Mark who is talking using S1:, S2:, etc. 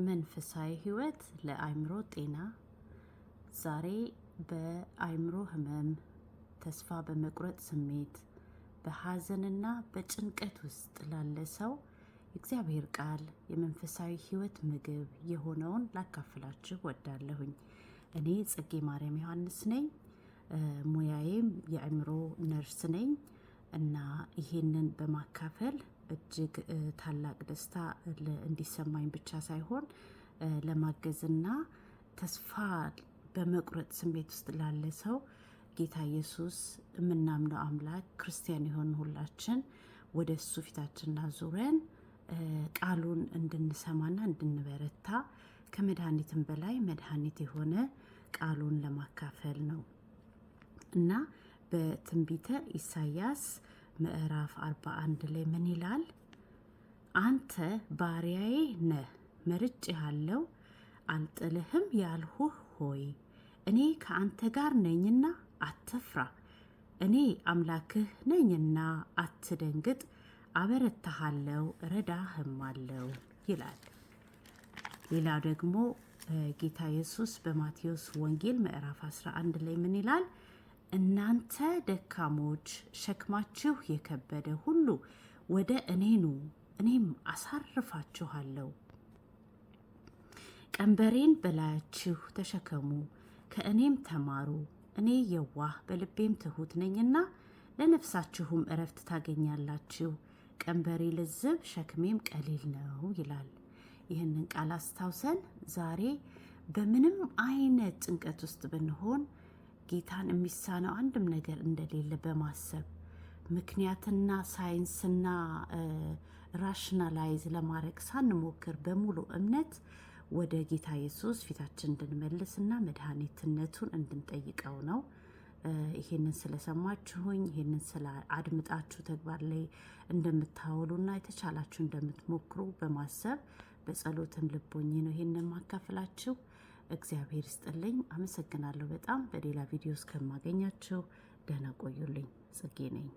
S1: መንፈሳዊ ህይወት ለአእምሮ ጤና። ዛሬ በአእምሮ ህመም፣ ተስፋ በመቁረጥ ስሜት፣ በሐዘንና በጭንቀት ውስጥ ላለ ሰው የእግዚአብሔር ቃል የመንፈሳዊ ህይወት ምግብ የሆነውን ላካፍላችሁ ወዳለሁኝ። እኔ ጽጌ ማርያም ዮሐንስ ነኝ። ሙያዬም የአእምሮ ነርስ ነኝ እና ይሄንን በማካፈል እጅግ ታላቅ ደስታ እንዲሰማኝ ብቻ ሳይሆን ለማገዝና ተስፋ በመቁረጥ ስሜት ውስጥ ላለ ሰው ጌታ ኢየሱስ የምናምነው አምላክ ክርስቲያን የሆን ሁላችን ወደ እሱ ፊታችንን አዙረን ቃሉን እንድንሰማና እንድንበረታ ከመድኃኒትም በላይ መድኃኒት የሆነ ቃሉን ለማካፈል ነው እና በትንቢተ ኢሳይያስ ምዕራፍ 41 ላይ ምን ይላል? አንተ ባሪያዬ ነህ፣ መርጬሃለሁ፣ አልጥልህም ያልሁህ ሆይ እኔ ከአንተ ጋር ነኝና አትፍራ፣ እኔ አምላክህ ነኝና አትደንግጥ፣ አበረታሃለሁ፣ እረዳህማለሁ ይላል። ሌላው ደግሞ ጌታ ኢየሱስ በማቴዎስ ወንጌል ምዕራፍ 11 ላይ ምን ይላል? እናንተ ደካሞች ሸክማችሁ የከበደ ሁሉ ወደ እኔ ኑ፣ እኔም አሳርፋችኋለሁ። ቀንበሬን በላያችሁ ተሸከሙ፣ ከእኔም ተማሩ፣ እኔ የዋህ በልቤም ትሁት ነኝና ለነፍሳችሁም እረፍት ታገኛላችሁ። ቀንበሬ ልዝብ ሸክሜም ቀሊል ነው ይላል። ይህንን ቃል አስታውሰን ዛሬ በምንም አይነት ጭንቀት ውስጥ ብንሆን ጌታን የሚሳነው አንድም ነገር እንደሌለ በማሰብ ምክንያትና ሳይንስና ራሽናላይዝ ለማድረግ ሳንሞክር በሙሉ እምነት ወደ ጌታ ኢየሱስ ፊታችን እንድንመልስና መድኃኒትነቱን እንድንጠይቀው ነው። ይሄንን ስለሰማችሁኝ፣ ይሄንን አድምጣችሁ ተግባር ላይ እንደምታውሉና የተቻላችሁ እንደምትሞክሩ በማሰብ በጸሎትም ልቦኝ ነው ይሄንን ማካፈላችሁ። እግዚአብሔር ይስጥልኝ። አመሰግናለሁ በጣም። በሌላ ቪዲዮ እስከማገኛችሁ ደህና ቆዩልኝ። ጽጌ ነኝ።